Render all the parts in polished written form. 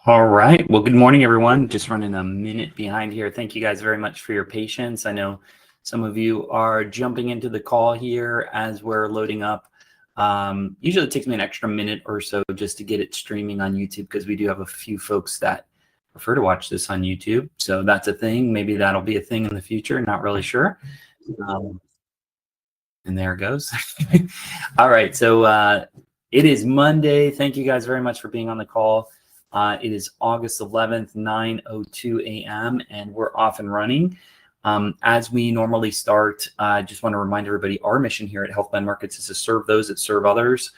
All right. Well, good morning, everyone. Just running a minute behind here. Thank you guys very much for your patience. I know some of you are jumping into the call here as we're loading up. Usually it takes me an extra minute or so just to get it streaming on YouTube because we do have a few folks that prefer to watch this on YouTube. So that's a thing. Maybe that'll be a thing in the future. Not really sure. And there it goes. All right. So it is Monday. Thank you guys very much for being on the call. It is August 11th, 9:02 a.m., and we're off and running. As we normally start, I just want to remind everybody our mission here at Health Plan Markets is to serve those that serve others,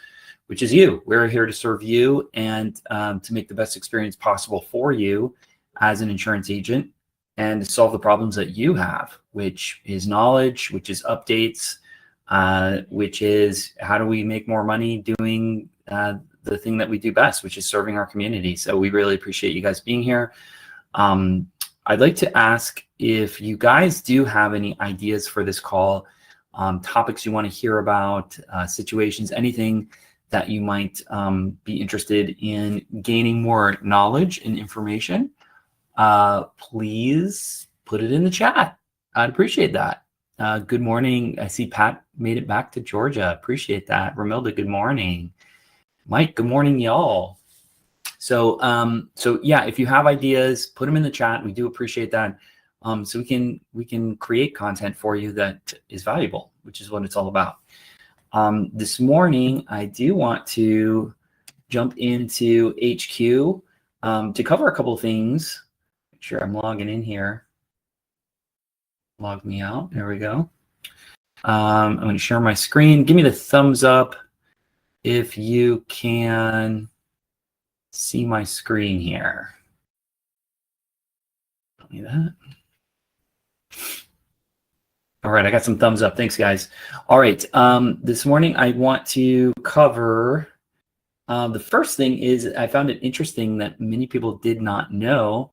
which is you. We're here to serve you and to make the best experience possible for you as an insurance agent and to solve the problems that you have, which is knowledge, which is updates, which is how do we make more money doing the thing that we do best, which is serving our community. So we really appreciate you guys being here. I'd like to ask if you guys do have any ideas for this call, topics you want to hear about, situations, anything that you might be interested in gaining more knowledge and information, please put it in the chat. I'd appreciate that. Good morning. I see Pat made it back to Georgia. Appreciate that. Romilda, good morning. Mike, good morning, y'all. So yeah, if you have ideas, put them in the chat. We do appreciate that. So we can create content for you that is valuable, which is what it's all about. This morning, I do want to jump into HQ to cover a couple of things. Make sure I'm logging in here. Log me out. There we go. I'm going to share my screen. Give me the thumbs up if you can see my screen here. Tell me that. All right, I got some thumbs up. Thanks, guys. All right, this morning I want to cover the first thing is I found it interesting that many people did not know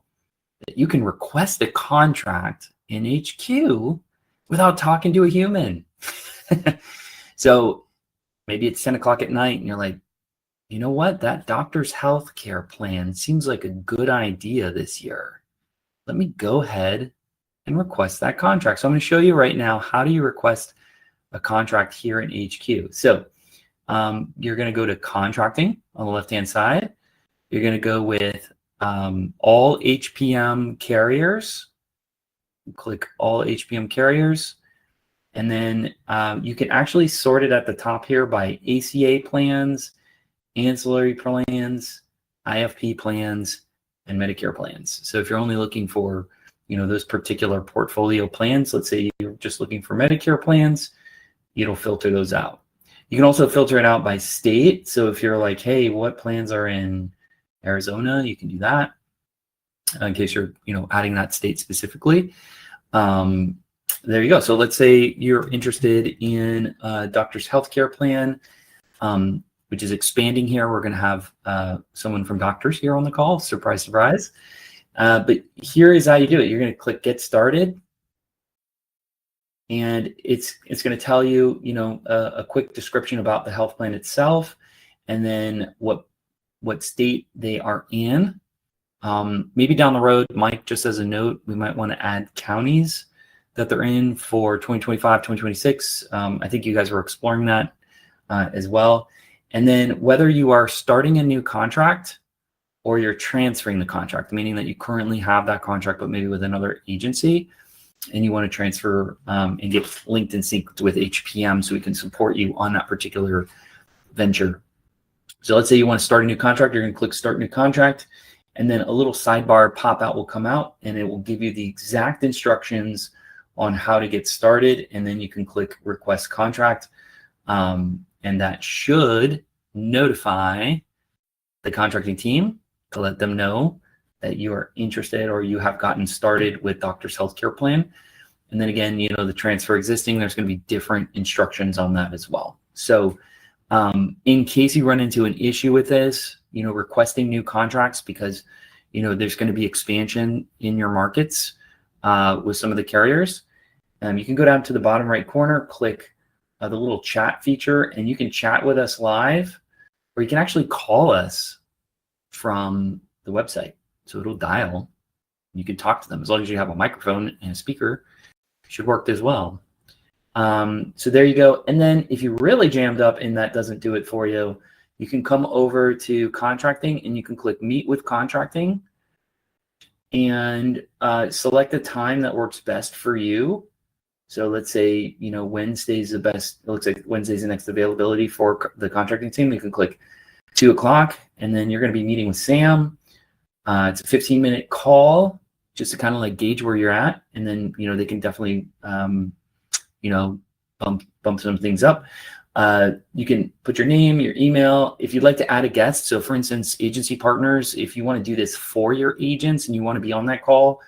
that you can request a contract in HQ without talking to a human. So maybe it's 10 o'clock at night and you're like, you know what? That doctor's health care plan seems like a good idea this year. Let me go ahead and request that contract. So I'm going to show you right now, how do you request a contract here in HQ? So you're going to go to contracting on the left-hand side. You're going to go with all HPM carriers. Click all HPM carriers. And then you can actually sort it at the top here by ACA plans, ancillary plans, IFP plans, and Medicare plans. So if you're only looking for, those particular portfolio plans, let's say you're just looking for Medicare plans, it'll filter those out. You can also filter it out by state. So if you're like, hey, what plans are in Arizona, you can do that in case you're, adding that state specifically. There you go. So let's say you're interested in a doctor's healthcare plan, which is expanding here. We're going to have someone from doctors here on the call. Surprise, surprise. But here is how you do it. You're going to click Get Started. And it's going to tell you, a quick description about the health plan itself, and then what state they are in. Maybe down the road, Mike, just as a note, we might want to add counties that they're in for 2025, 2026. I think you guys were exploring that as well. And then whether you are starting a new contract or you're transferring the contract, meaning that you currently have that contract, but maybe with another agency, and you want to transfer and get linked and synced with HPM so we can support you on that particular venture. So let's say you want to start a new contract, you're going to click Start New Contract, and then a little sidebar pop-out will come out, and it will give you the exact instructions on how to get started, and then you can click Request Contract, and that should notify the contracting team to let them know that you are interested or you have gotten started with Doctor's Healthcare Plan. And then again, the transfer existing, there's going to be different instructions on that as well. So in case you run into an issue with this, requesting new contracts because, there's going to be expansion in your markets with some of the carriers, you can go down to the bottom right corner, click the little chat feature, and you can chat with us live, or you can actually call us from the website. So it'll dial. You can talk to them as long as you have a microphone and a speaker. It should work as well. So there you go. And then if you're really jammed up and that doesn't do it for you, you can come over to contracting and you can click meet with contracting and select a time that works best for you. So let's say, Wednesday's the best. It looks like Wednesday's the next availability for the contracting team. You can click 2 o'clock and then you're going to be meeting with Sam. It's a 15-minute call just to kind of like gauge where you're at. And then, they can definitely, bump some things up. You can put your name, your email. If you'd like to add a guest, so for instance, agency partners, if you want to do this for your agents and you want to be on that call,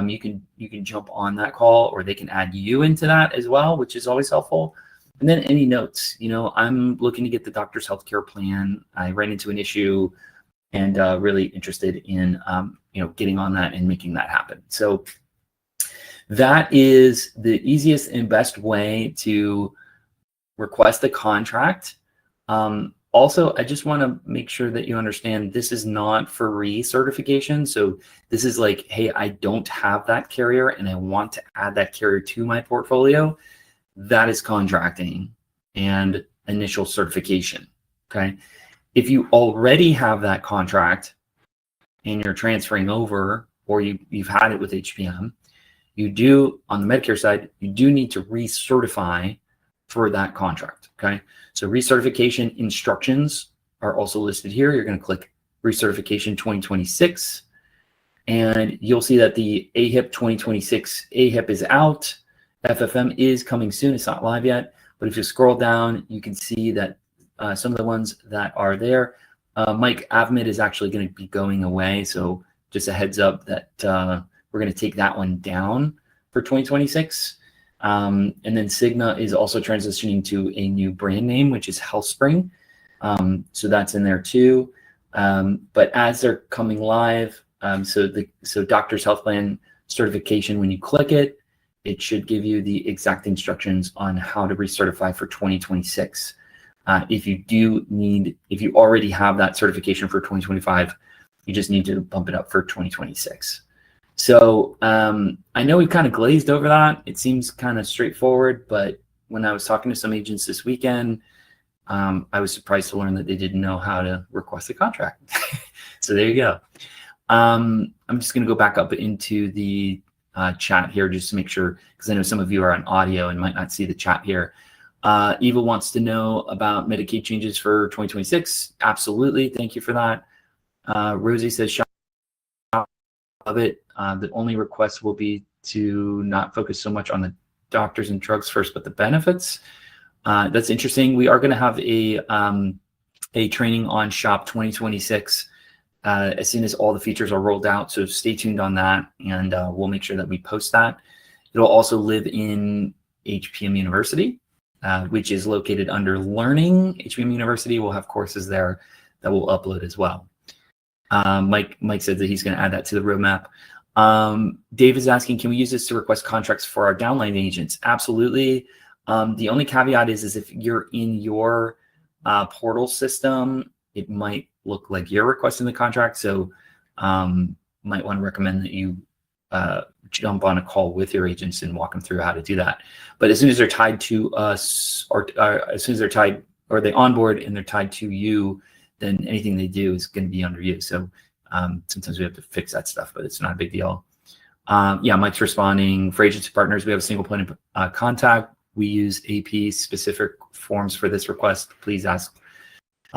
you can jump on that call, or they can add you into that as well, which is always helpful. And then any notes, I'm looking to get the doctor's healthcare plan. I ran into an issue and really interested in, getting on that and making that happen. So that is the easiest and best way to request a contract. Also, I just want to make sure that you understand this is not for recertification. So this is like, hey, I don't have that carrier and I want to add that carrier to my portfolio. That is contracting and initial certification. Okay. If you already have that contract and you're transferring over, or you've had it with HPM, you do, on the Medicare side, you do need to recertify for that contract, okay? So recertification instructions are also listed here. You're gonna click recertification 2026, and you'll see that the AHIP 2026 AHIP is out. FFM is coming soon, it's not live yet, but if you scroll down, you can see that some of the ones that are there, Mike Avmed is actually gonna be going away, so just a heads up that we're going to take that one down for 2026. And then Cigna is also transitioning to a new brand name, which is HealthSpring. So that's in there too. But as they're coming live, so Doctor's Health Plan certification, when you click it, it should give you the exact instructions on how to recertify for 2026. If you already have that certification for 2025, you just need to bump it up for 2026. So I know we kind of glazed over that. It seems kind of straightforward, but when I was talking to some agents this weekend, I was surprised to learn that they didn't know how to request a contract. So there you go. I'm just going to go back up into the chat here just to make sure, because I know some of you are on audio and might not see the chat here. Eva wants to know about Medicaid changes for 2026. Absolutely. Thank you for that. Rosie says, of it. The only request will be to not focus so much on the doctors and drugs first, but the benefits. That's interesting. We are going to have a training on SHOP 2026 as soon as all the features are rolled out. So stay tuned on that, and we'll make sure that we post that. It'll also live in HPM University, which is located under Learning. HPM University will have courses there that we'll upload as well. Mike said that he's going to add that to the roadmap. Dave is asking, can we use this to request contracts for our downline agents? Absolutely. The only caveat is if you're in your portal system, it might look like you're requesting the contract. So might want to recommend that you jump on a call with your agents and walk them through how to do that. But as soon as they're tied to us, or as soon as they're tied, or they onboard and they're tied to you, then anything they do is going to be under you. So sometimes we have to fix that stuff, but it's not a big deal. Yeah, Mike's responding. For agency partners, we have a single point of contact. We use AP specific forms for this request. Please ask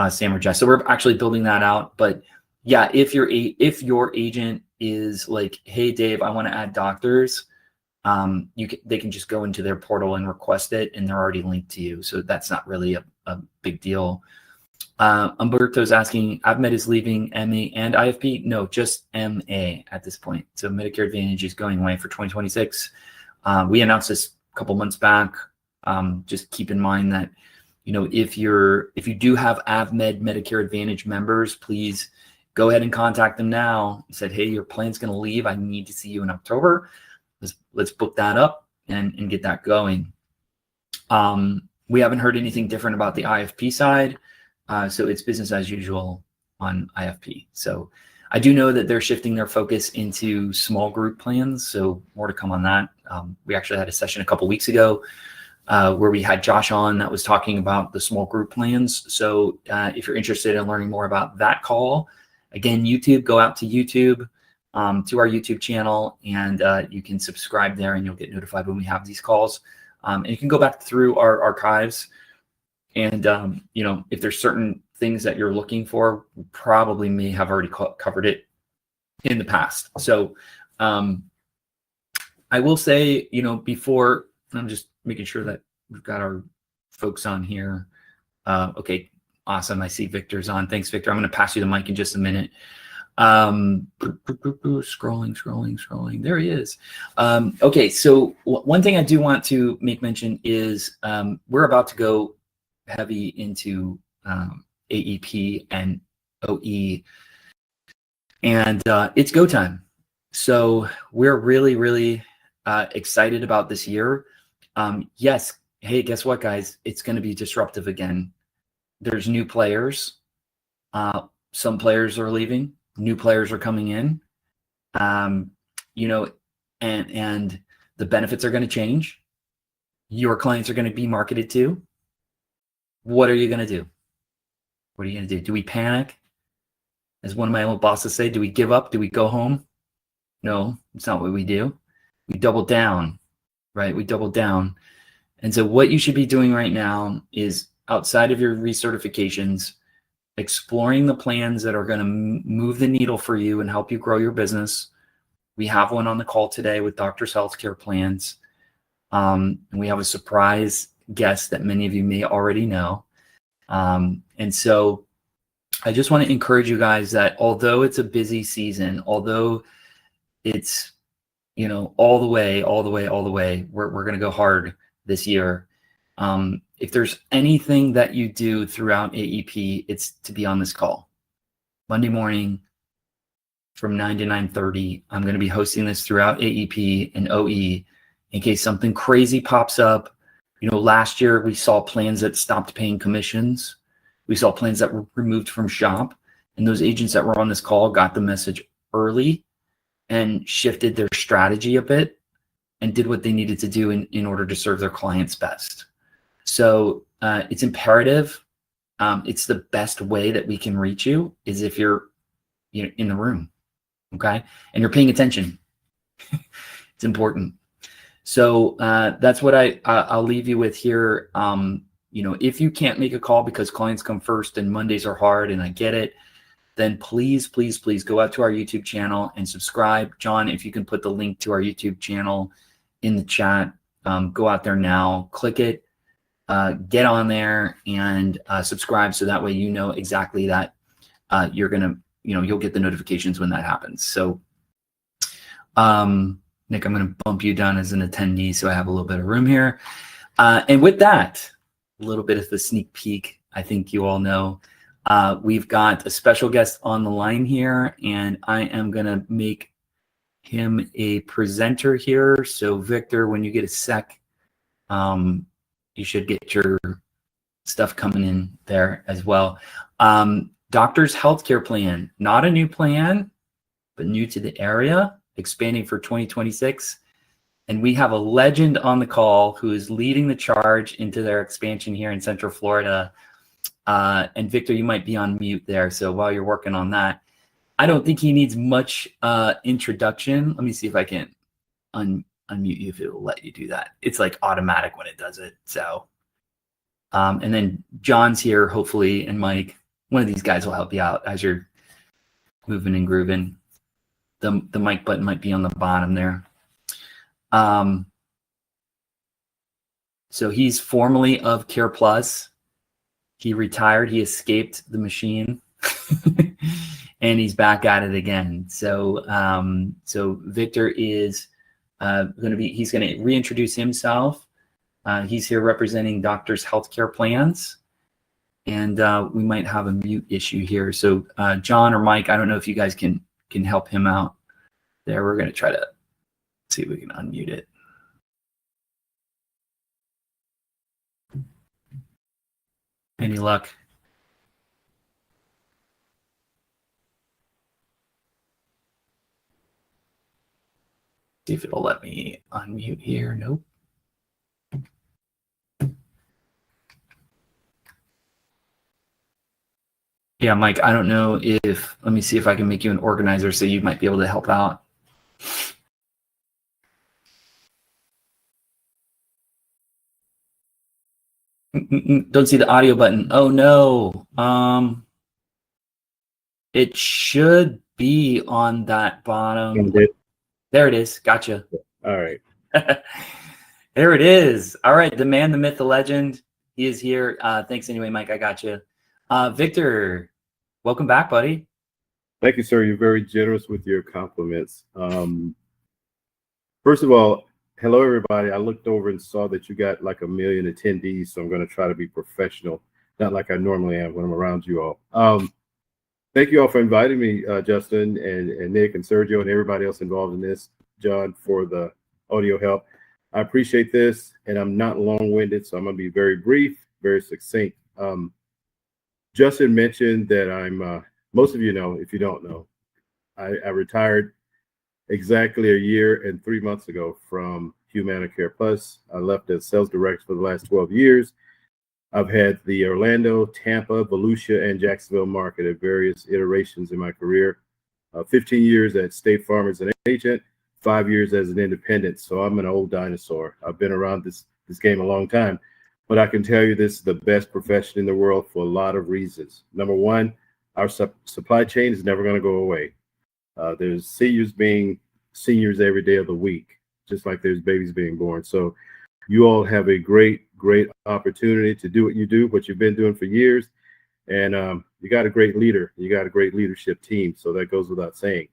Sam or Jess. So we're actually building that out. But yeah, if your agent is like, hey, Dave, I want to add doctors, they can just go into their portal and request it, and they're already linked to you. So that's not really a big deal. Umberto's asking, Avmed is leaving MA and IFP? No, just MA at this point. So Medicare Advantage is going away for 2026. We announced this a couple months back. Just keep in mind that, if you do have Avmed Medicare Advantage members, please go ahead and contact them now. Said, hey, your plan's going to leave. I need to see you in October. Let's book that up and get that going. We haven't heard anything different about the IFP side. So it's business as usual on IFP. So I do know that they're shifting their focus into small group plans. So more to come on that. We actually had a session a couple weeks ago where we had Josh on that was talking about the small group plans. So if you're interested in learning more about that call, again, YouTube, go out to YouTube, to our YouTube channel, and you can subscribe there and you'll get notified when we have these calls. And you can go back through our archives and, if there's certain things that you're looking for, we probably may have already covered it in the past. So I will say, before, I'm just making sure that we've got our folks on here. Okay, awesome. I see Victor's on. Thanks, Victor. I'm going to pass you the mic in just a minute. Scrolling. There he is. Okay, so one thing I do want to make mention is we're about to go heavy into AEP and OE, and it's go time. So we're really, really excited about this year. Yes, hey, guess what, guys? It's going to be disruptive again. There's new players. Some players are leaving. New players are coming in. And the benefits are going to change. Your clients are going to be marketed to. What are you going to do? What are you going to do? Do we panic? As one of my old bosses say, do we give up? Do we go home? No, it's not what we do. We double down, right? We double down. And so what you should be doing right now is, outside of your recertifications, exploring the plans that are going to move the needle for you and help you grow your business. We have one on the call today with Doctors Healthcare Plans. And we have a surprise guest that many of you may already know. And so I just want to encourage you guys that although it's a busy season, although it's, all the way, we're going to go hard this year. If there's anything that you do throughout AEP, it's to be on this call. Monday morning from 9 to 9:30, I'm going to be hosting this throughout AEP and OE in case something crazy pops up. Last year we saw plans that stopped paying commissions. We saw plans that were removed from shop, and those agents that were on this call got the message early and shifted their strategy a bit and did what they needed to do in order to serve their clients best. So it's imperative. It's the best way that we can reach you is if you're in the room, okay? And you're paying attention. It's important. So that's what I'll leave you with here. If you can't make a call because clients come first and Mondays are hard, and I get it, then please go out to our YouTube channel and subscribe. John, if you can put the link to our YouTube channel in the chat, go out there now, click it, get on there and subscribe, so that way exactly that you're gonna, you'll get the notifications when that happens. So Nick, I'm gonna bump you down as an attendee so I have a little bit of room here. And with that, a little bit of the sneak peek. I think you all know we've got a special guest on the line here, and I am gonna make him a presenter here. So Victor, when you get a sec, you should get your stuff coming in there as well. Doctors Healthcare Plan, not a new plan, but new to the area, expanding for 2026. And we have a legend on the call who is leading the charge into their expansion here in Central Florida. And Victor, you might be on mute there. So while you're working on that, I don't think he needs much introduction. Let me see if I can unmute you if it will let you do that. It's like automatic when it does it. So, and then John's here, hopefully, and Mike. One of these guys will help you out as you're moving and grooving. The mic button might be on the bottom there. So he's formerly of Care Plus. He retired. He escaped the machine, and he's back at it again. So, so Victor is he's going to reintroduce himself. He's here representing Doctors Healthcare Plans, and we might have a mute issue here. So John or Mike, I don't know if you guys can help him out there. We're going to try to see if we can unmute it. Any luck? see if it'll let me unmute here. Nope. Yeah, Mike, I don't know if, let me see if I can make you an organizer so you might be able to help out. Don't see the audio button. Oh no. It should be on that bottom. There it is. Gotcha. All right. There it is. All right. The man, the myth, the legend. He is here. Thanks anyway, Mike. I got you. Victor, welcome back, buddy. Thank you, sir. You're very generous with your compliments. First of all, hello, everybody. I looked over and saw that you got like 1 million attendees, so I'm going to try to be professional, not like I normally am when I'm around you all. Thank you all for inviting me, Justin and Nick and Sergio and everybody else involved in this, John, for the audio help. I appreciate this, and I'm not long-winded, so I'm going to be very brief, very succinct. Justin mentioned that I'm, most of you know, if you don't know, I retired exactly 1 year and 3 months ago from Humana Care Plus. I left as sales director for the last 12 years. I've had the Orlando, Tampa, Volusia, and Jacksonville market at various iterations in my career. 15 years at State Farm as an agent, 5 years as an independent. So I'm an old dinosaur. I've been around this game a long time, but I can tell you this is the best profession in the world for a lot of reasons. Number one, our supply chain is never going to go away. There's seniors being seniors every day of the week, just like there's babies being born. So you all have a great opportunity to do what you do, what you've been doing for years. And you got a great leader. You got a great leadership team. So that goes without saying.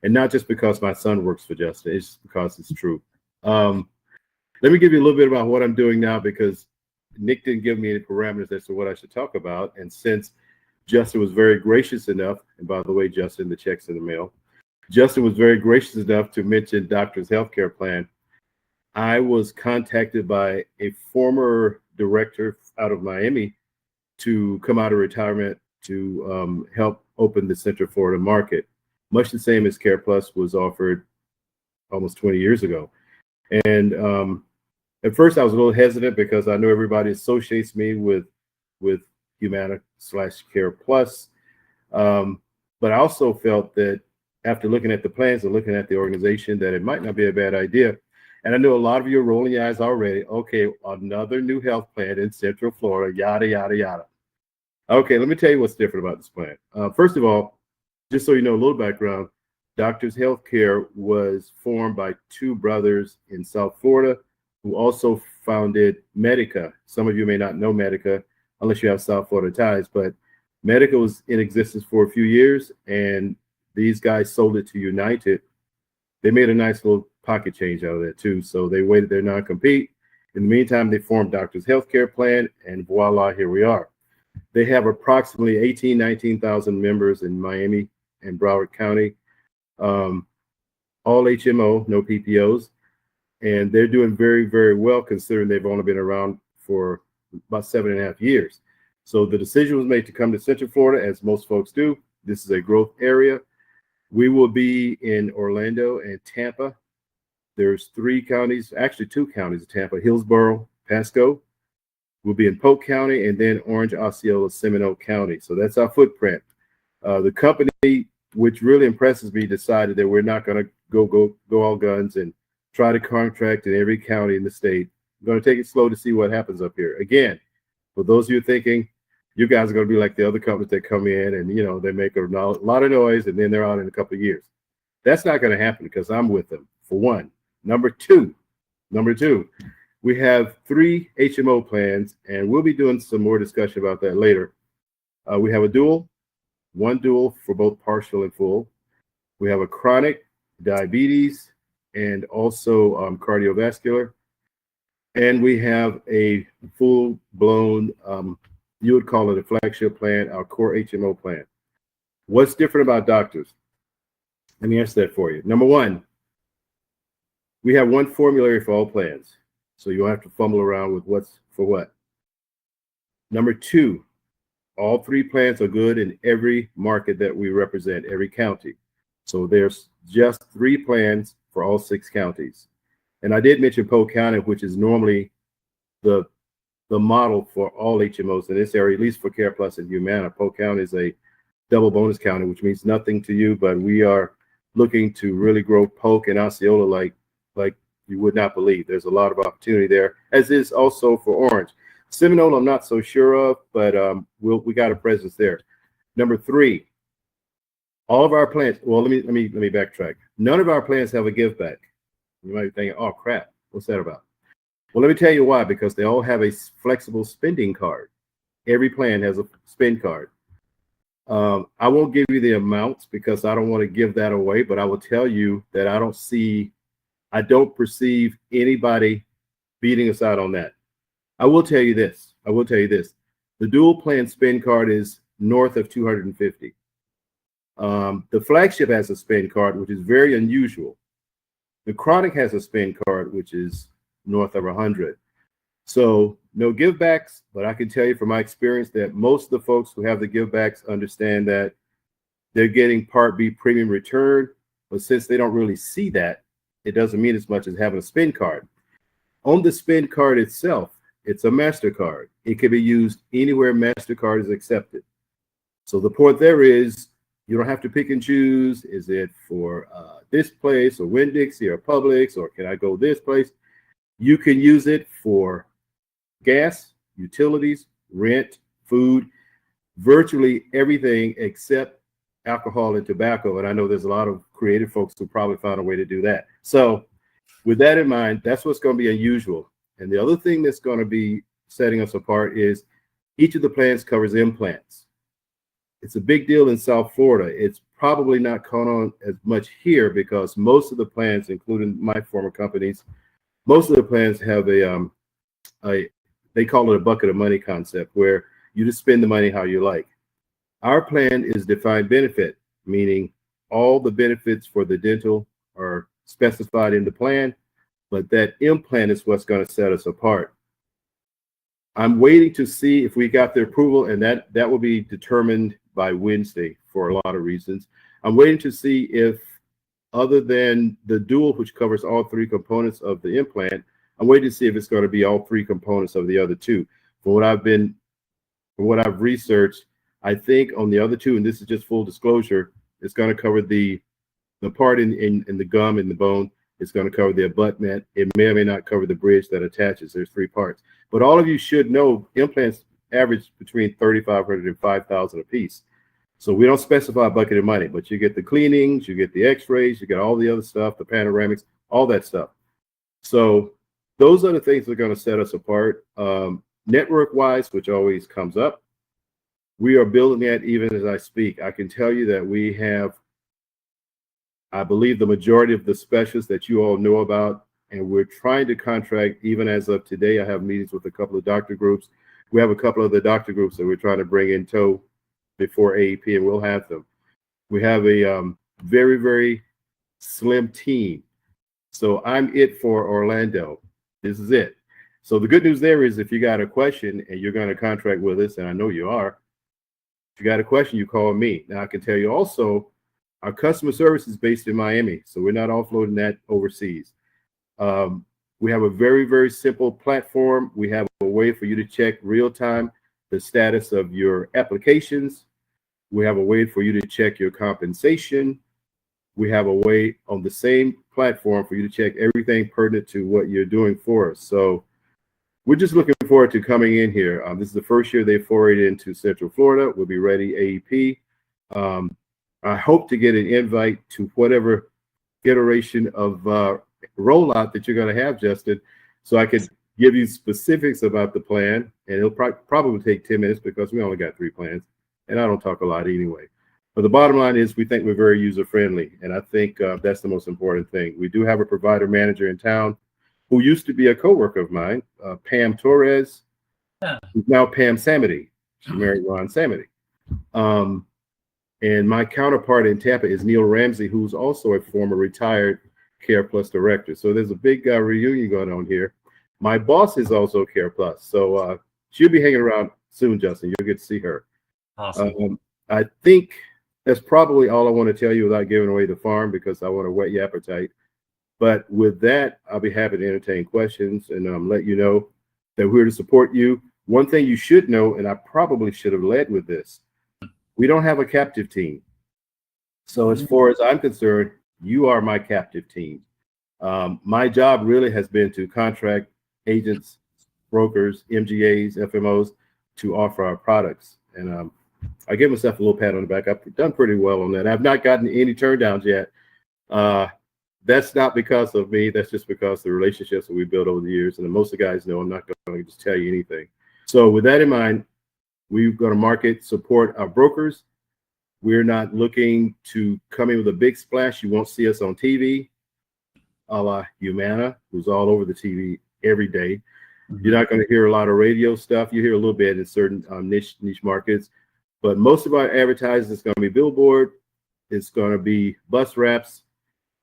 And not just because my son works for Justin, it's just because it's true. Let me give you a little bit about what I'm doing now, because Nick didn't give me any parameters as to what I should talk about. And since Justin was very gracious enough, and by the way, Justin, the check's in the mail. Justin was very gracious enough to mention Doctor's Healthcare Plan. I was contacted by a former director out of Miami to come out of retirement to help open the Central Florida market, much the same as Care Plus was offered almost 20 years ago. And at first I was a little hesitant because I know everybody associates me with Humana/Care Plus. But I also felt that after looking at the plans and looking at the organization, that it might not be a bad idea. And I know a lot of you are rolling your eyes already. Okay, another new health plan in Central Florida, yada, yada, yada. Okay, let me tell you what's different about this plan. First of all, just so you know a little background, Doctors Healthcare was formed by two brothers in South Florida who also founded Medica. Some of you may not know Medica unless you have South Florida ties, but Medica was in existence for a few years, and these guys sold it to United. They made a nice little pocket change out of that too. So they waited their non-compete. In the meantime, they formed Doctors Healthcare Plan, and voila, here we are. They have approximately 19,000 members in Miami and Broward County, all HMO, no PPOs, and they're doing very, very well considering they've only been around for about 7.5 years. So the decision was made to come to Central Florida, as most folks do. This is a growth area. We will be in Orlando and Tampa. There's 3 counties, actually 2 counties of Tampa, Hillsborough, Pasco. We'll be in Polk County, and then Orange, Osceola, Seminole County. So that's our footprint. The company, which really impresses me, decided that we're not going to go all guns and try to contract in every county in the state. We're going to take it slow to see what happens up here. Again, for those of you thinking, you guys are going to be like the other companies that come in and, you know, they make a lot of noise and then they're out in a couple of years. That's not going to happen because I'm with them, for one. Number two, we have 3 HMO plans, and we'll be doing some more discussion about that later. We have a dual, one dual for both partial and full. We have a chronic, diabetes, and also cardiovascular. And we have a full-blown, you would call it a flagship plan, our core HMO plan. What's different about doctors? Let me answer that for you. Number one, we have one formulary for all plans, so you don't have to fumble around with what's for what. Number two, all 3 plans are good in every market that we represent, every county. So there's just 3 plans for all 6 counties. And I did mention Polk County, which is normally the model for all HMOs in this area, at least for Care Plus and Humana. Polk County is a double bonus county, which means nothing to you, but we are looking to really grow Polk and Osceola like you would not believe. There's a lot of opportunity there, as is also for Orange. Seminole, I'm not so sure of, but we got a presence there. Number 3, all of our plans. Well, let me backtrack. None of our plans have a give back. You might be thinking, oh crap, what's that about? Well, let me tell you why. Because they all have a flexible spending card. Every plan has a spend card. I won't give you the amounts because I don't want to give that away, but I will tell you that I don't perceive anybody beating us out on that. I will tell you this. The dual plan spend card is north of 250. The flagship has a spend card, which is very unusual. The chronic has a spend card, which is north of 100. So no give backs, but I can tell you from my experience that most of the folks who have the give backs understand that they're getting Part B premium return. But since they don't really see that, it doesn't mean as much as having a spend card. On the spend card itself, it's a MasterCard. It can be used anywhere MasterCard is accepted. So the point there is, you don't have to pick and choose. Is it for this place or Winn-Dixie or Publix, or can I go this place? You can use it for gas, utilities, rent, food, virtually everything except alcohol and tobacco. And I know there's a lot of creative folks who probably found a way to do that. So with that in mind, that's what's going to be unusual. And the other thing that's going to be setting us apart is each of the plans covers implants. It's a big deal in South Florida. It's probably not caught on as much here because most of the plans, including my former companies, most of the plans have they call it a bucket of money concept where you just spend the money how you like. Our plan is defined benefit, meaning all the benefits for the dental are specified in the plan, but that implant is what's going to set us apart. I'm waiting to see if we got the approval, and that will be determined by Wednesday for a lot of reasons. I'm waiting to see if, other than the dual, which covers all 3 components of the implant, I'm waiting to see if it's going to be all 3 components of the other 2. From what I've researched, I think on the other 2, and this is just full disclosure, it's going to cover the part in the gum and the bone. It's going to cover the abutment. It may or may not cover the bridge that attaches. There's 3 parts. But all of you should know implants average between $3,500 and $5,000 a piece. So we don't specify a bucket of money, but you get the cleanings, you get the x-rays, you get all the other stuff, the panoramics, all that stuff. So those are the things that are going to set us apart. Network-wise, which always comes up, we are building that even as I speak. I can tell you that we have, I believe, the majority of the specialists that you all know about, and we're trying to contract even as of today. I have meetings with a couple of doctor groups. We have a couple of the doctor groups that we're trying to bring in tow before AEP, and we'll have them. We have a very, very slim team. So I'm it for Orlando. This is it. So the good news there is if you got a question and you're going to contract with us, and I know you are, if you got a question, you call me. Now I can tell you also, our customer service is based in Miami, so we're not offloading that overseas. We have a very, very simple platform. We have a way for you to check real time the status of your applications. We have a way for you to check your compensation. We have a way on the same platform for you to check everything pertinent to what you're doing for us. So we're just looking forward to coming in here. This is the first year they forayed into Central Florida. We'll be ready AEP. I hope to get an invite to whatever iteration of rollout that you're going to have, Justin, so I could give you specifics about the plan. And it'll probably take 10 minutes because we only got 3 plans, and I don't talk a lot anyway. But the bottom line is we think we're very user-friendly, and I think that's the most important thing. We do have a provider manager in town who used to be a coworker of mine, Pam Torres, who's now Pam Samity. She married Ron Samity. And my counterpart in Tampa is Neil Ramsey, who's also a former retired Care Plus director. So there's a big reunion going on here. My boss is also Care Plus. So she'll be hanging around soon, Justin. You'll get to see her. Awesome. I think that's probably all I want to tell you without giving away the farm, because I want to whet your appetite. But with that, I'll be happy to entertain questions and let you know that we're to support you. One thing you should know, and I probably should have led with this, we don't have a captive team. So as far as I'm concerned, you are my captive team. My job really has been to contract agents, brokers, MGAs, FMOs to offer our products. And I give myself a little pat on the back. I've done pretty well on that. I've not gotten any turndowns yet. That's not because of me. That's just because of the relationships that we built over the years. And most of the guys know I'm not going to just tell you anything. So with that in mind, we're going to market, support our brokers. We're not looking to come in with a big splash. You won't see us on TV, a la Humana, who's all over the TV every day. You're not going to hear a lot of radio stuff. You hear a little bit in certain niche markets. But most of our advertising is going to be billboard. It's going to be bus wraps.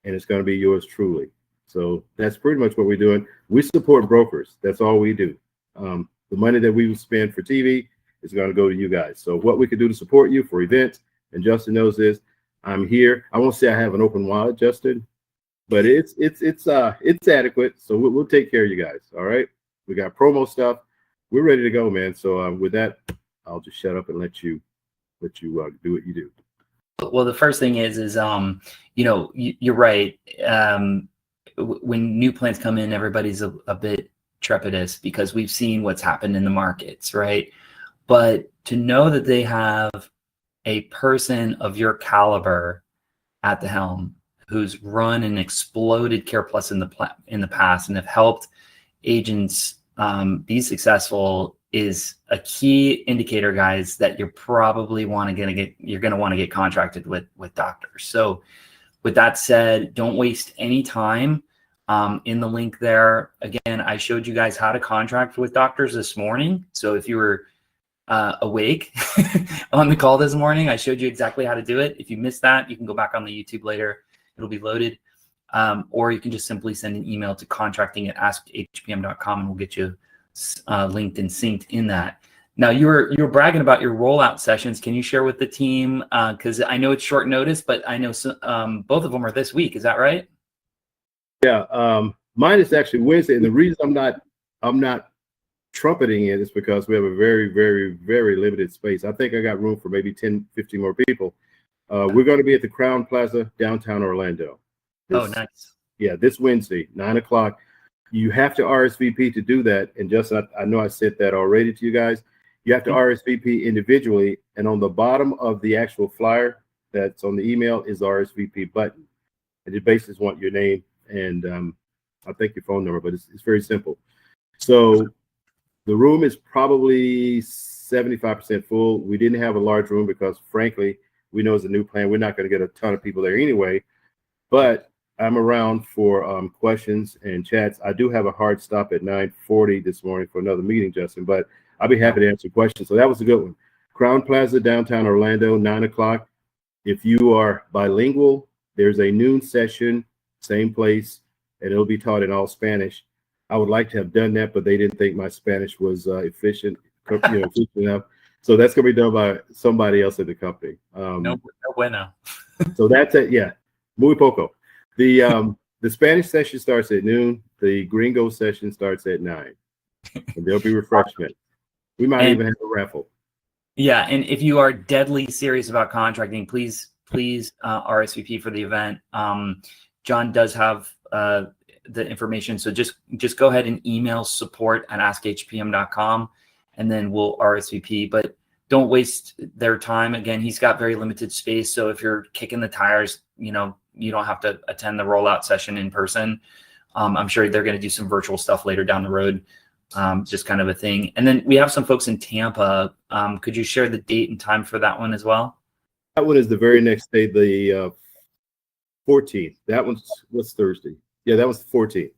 And it's going to be yours truly. So that's pretty much what we're doing. We support brokers. That's all we do. The money that we spend for TV is going to go to you guys. So what we could do to support you for events, and Justin knows this, I'm here. I won't say I have an open wallet, Justin, but it's adequate. So we'll take care of you guys. All right. We got promo stuff. We're ready to go, man. So with that, I'll just shut up and let you do what you do. Well, the first thing is you're right. When new plans come in, everybody's a bit trepidous because we've seen what's happened in the markets, right? But to know that they have a person of your caliber at the helm who's run and exploded Care Plus in the past and have helped agents be successful is a key indicator, guys, that you're probably going to want to get contracted with doctors. So with that said, don't waste any time. In the link there, again, I showed you guys how to contract with doctors this morning. So if you were awake on the call this morning, I showed you exactly how to do it. If you missed that, you can go back on the YouTube later. It'll be loaded. Or you can just simply send an email to contracting@askhpm.com and we'll get you linked and synced in that. Now you were bragging about your rollout sessions. Can you share with the team? Because I know it's short notice, but I know both of them are this week. Is that right? Yeah, mine is actually Wednesday, and the reason I'm not trumpeting it is because we have a very, very, very limited space. I think I got room for maybe 10, 15 more people. We're going to be at the Crown Plaza, downtown Orlando. Nice. Yeah, this Wednesday, 9 o'clock. You have to RSVP to do that. And Justin, I know I said that already to you guys. You have to RSVP individually. And on the bottom of the actual flyer that's on the email is the RSVP button. And it basically wants your name and I think your phone number, but it's very simple. So the room is probably 75% full. We didn't have a large room because, frankly, we know it's a new plan. We're not going to get a ton of people there anyway. But I'm around for questions and chats. I do have a hard stop at 9:40 this morning for another meeting, Justin, but I'll be happy to answer questions. So that was a good one. Crown Plaza, downtown Orlando, 9 o'clock. If you are bilingual, there's a noon session, same place, and it'll be taught in all Spanish. I would like to have done that, but they didn't think my Spanish was efficient enough. So that's going to be done by somebody else at the company. No bueno. So that's it. Yeah, muy poco. The Spanish session starts at noon. The Gringo session starts at 9. And there'll be refreshment. We might even have a raffle. Yeah, and if you are deadly serious about contracting, please RSVP for the event. John does have the information, so just go ahead and email support@askhpm.com, and then we'll RSVP. But don't waste their time. Again, he's got very limited space, so if you're kicking the tires, you don't have to attend the rollout session in person. I'm sure they're going to do some virtual stuff later down the road, just kind of a thing. And then we have some folks in Tampa. Could you share the date and time for that one as well? That one is the very next day, the 14th. That what's Thursday? Yeah, that was the 14th. Okay.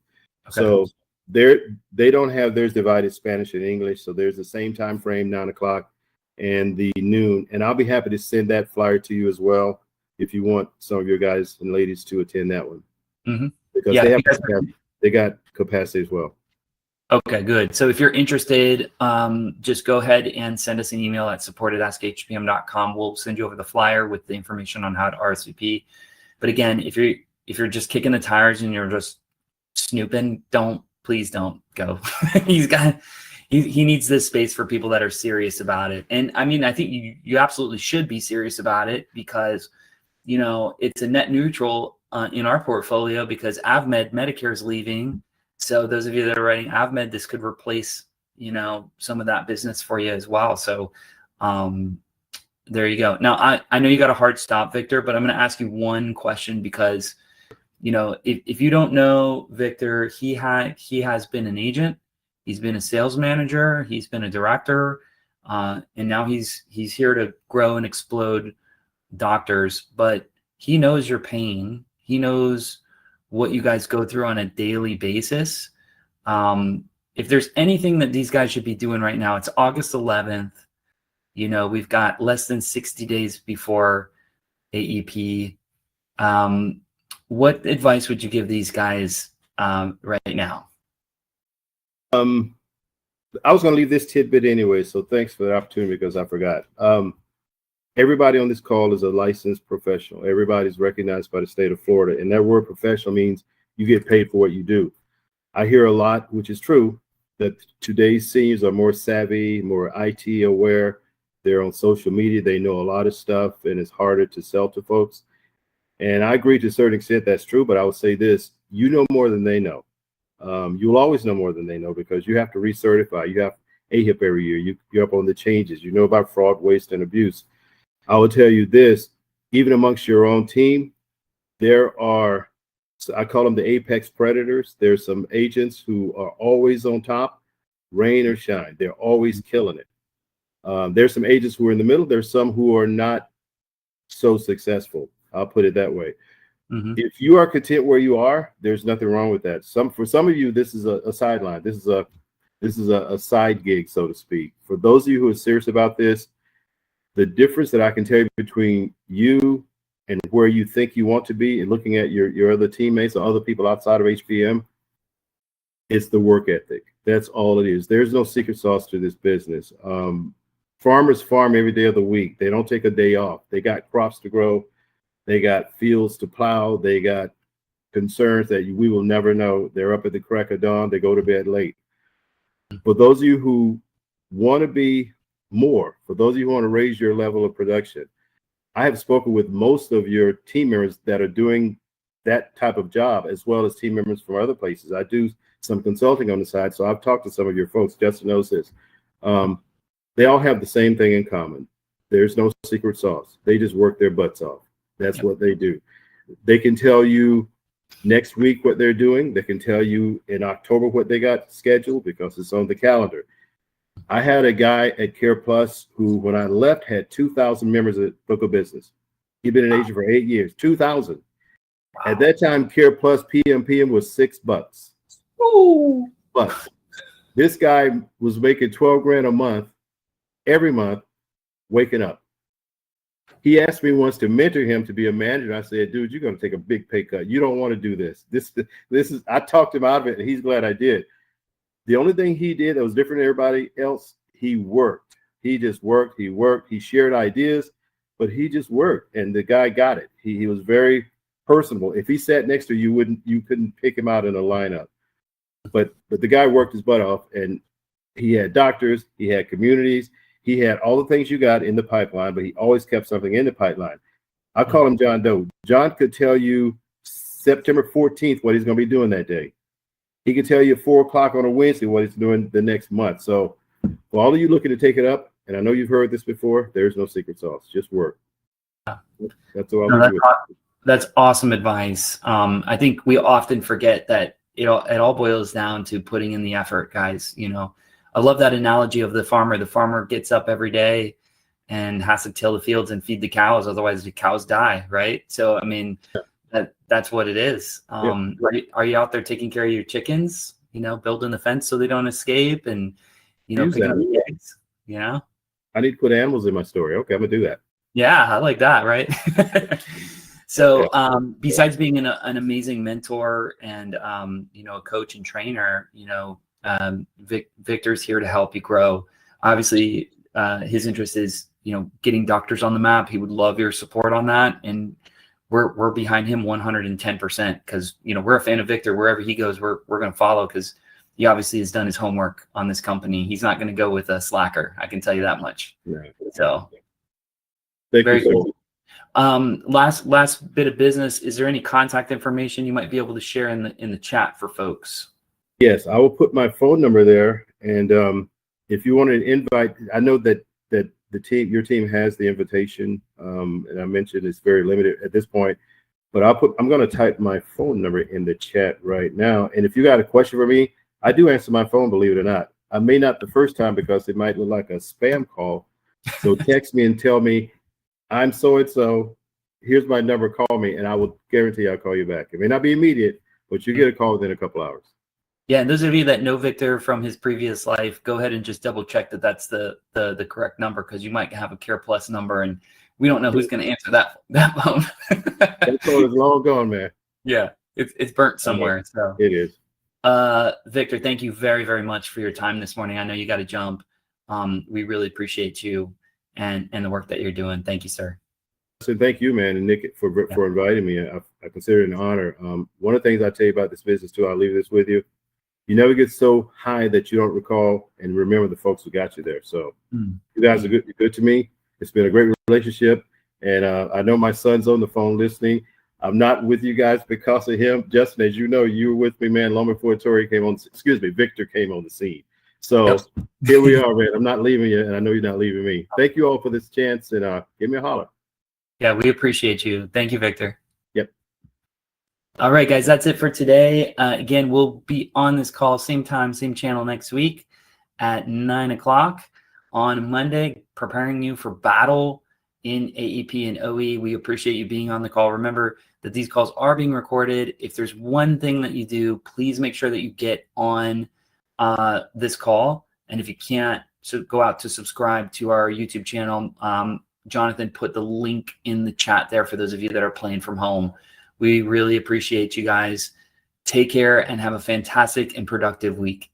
So they don't have theirs divided Spanish and English. So there's the same time frame, 9 o'clock and the noon. And I'll be happy to send that flyer to you as well if you want some of your guys and ladies to attend that one. Mm-hmm. Because they got capacity as well. Okay, good. So if you're interested, just go ahead and send us an email at support@askhpm.com. We'll send you over the flyer with the information on how to RSVP. But again, if if you're just kicking the tires and you're just snooping, please don't go. He needs this space for people that are serious about it. And I mean, I think you absolutely should be serious about it, because, you know, it's a net neutral in our portfolio, because AvMed Medicare is leaving. So those of you that are writing AvMed, this could replace, you know, some of that business for you as well. So there you go. Now, I know you got a hard stop, Victor, but I'm going to ask you one question, because, you know, if you don't know Victor, he has been an agent. He's been a sales manager. He's been a director. And now he's here to grow and explode doctors. But he knows your pain. He knows what you guys go through on a daily basis. If there's anything that these guys should be doing right now, it's August 11th. You know, we've got less than 60 days before AEP. What advice would you give these guys right now? I was going to leave this tidbit anyway, so thanks for the opportunity, because I forgot. Everybody on this call is a licensed professional. Everybody's recognized by the state of Florida, and that word professional means you get paid for what you do. I hear a lot, which is true, that today's seniors are more savvy, more IT aware. They're on social media. They know a lot of stuff, and it's harder to sell to folks. And I agree to a certain extent that's true, but I would say this: you know more than they know. You'll always know more than they know, because you have to recertify. You have AHIP every year. You're up on the changes. You know about fraud, waste, and abuse. I will tell you this: even amongst your own team, there are, I call them the apex predators. There's some agents who are always on top, rain or shine. They're always killing it. There's some agents who are in the middle. There's some who are not so successful. I'll put it that way. Mm-hmm. If you are content where you are, there's nothing wrong with that. For some of you, this is a sideline. This is a side gig, so to speak. For those of you who are serious about this, the difference that I can tell you between you and where you think you want to be, and looking at your other teammates or other people outside of HPM, it's the work ethic. That's all it is. There's no secret sauce to this business. Farmers farm every day of the week. They don't take a day off. They got crops to grow. They got fields to plow. They got concerns that we will never know. They're up at the crack of dawn. They go to bed late. For those of you who want to be more, for those of you who want to raise your level of production, I have spoken with most of your team members that are doing that type of job, as well as team members from other places. I do some consulting on the side, so I've talked to some of your folks. Justin knows this. They all have the same thing in common. There's no secret sauce. They just work their butts off. That's what they do. They can tell you next week what they're doing. They can tell you in October what they got scheduled, because it's on the calendar. I had a guy at Care Plus who, when I left, had 2,000 members of the book of business. He'd been an agent for 8 years, 2,000. Wow. At that time, Care Plus PMPM was $6. Ooh. But this guy was making 12 grand a month, every month, waking up. He asked me once to mentor him to be a manager. I said, dude, you're going to take a big pay cut. You don't want to do this. This is, I talked him out of it, and he's glad I did. The only thing he did that was different than everybody else, he worked. He just worked. He worked. He shared ideas, but he just worked, and the guy got it. He was very personable. If he sat next to you, you couldn't pick him out in a lineup. But the guy worked his butt off, and he had doctors, he had communities, he had all the things you got in the pipeline, but he always kept something in the pipeline. I call him John Doe. John could tell you September 14th what he's going to be doing that day. He could tell you at 4 o'clock on a Wednesday what he's doing the next month. So for all of you looking to take it up, and I know you've heard this before, there's no secret sauce. Just work. That's all I do. That's awesome advice. I think we often forget that it all boils down to putting in the effort, guys. You know, I love that analogy of the farmer. The farmer gets up every day and has to till the fields and feed the cows. Otherwise the cows die. Right. So, I mean, that's what it is. Are you out there taking care of your chickens, you know, building the fence so they don't escape, and, you know, picking up the eggs, you know? I need to put animals in my story. Okay. I'm gonna do that. Yeah. I like that. Right. So, besides being an amazing mentor and, you know, a coach and trainer, you know, Victor's here to help you grow. Obviously, his interest is, you know, getting doctors on the map. He would love your support on that. And we're behind him 110% because, you know, we're a fan of Victor. Wherever he goes, we're going to follow because he obviously has done his homework on this company. He's not going to go with a slacker. I can tell you that much. Yeah. So Thank very you, sir. cool. Last bit of business. Is there any contact information you might be able to share in the chat for folks? Yes, I will put my phone number there. And if you want an invite, I know that your team has the invitation. And I mentioned it's very limited at this point, but I'm going to type my phone number in the chat right now. And if you got a question for me, I do answer my phone, believe it or not. I may not the first time because it might look like a spam call. So text me and tell me, I'm so-and-so, here's my number, call me, and I will guarantee I'll call you back. It may not be immediate, but you get a call within a couple hours. Yeah, and those of you that know Victor from his previous life, go ahead and just double check that that's the correct number, because you might have a Care Plus number, and we don't know who's going to answer that phone. That phone is long gone, man. Yeah, it's burnt somewhere. So it is. Victor, thank you very, very much for your time this morning. I know you got to jump. We really appreciate you and the work that you're doing. Thank you, sir. So thank you, man, and Nick for inviting me. I consider it an honor. One of the things I tell you about this business too, I'll leave this with you. You never get so high that you don't recall and remember the folks who got you there. So you guys are good to me. It's been a great relationship. And I know my son's on the phone listening. I'm not with you guys because of him. Justin, as you know, you were with me, man, long before Victor came on the scene. So here we are, man. I'm not leaving you, and I know you're not leaving me. Thank you all for this chance, and give me a holler. Yeah, we appreciate you. Thank you, Victor. Yep. All right, guys, that's it for today. Again, we'll be on this call same time, same channel next week at 9 o'clock on Monday, preparing you for battle in AEP and OE. We appreciate you being on the call. Remember that these calls are being recorded. If there's one thing that you do, please make sure that you get on this call. And if you can't, so go out to subscribe to our YouTube channel. Jonathan put the link in the chat there for those of you that are playing from home. We really appreciate you guys. Take care and have a fantastic and productive week.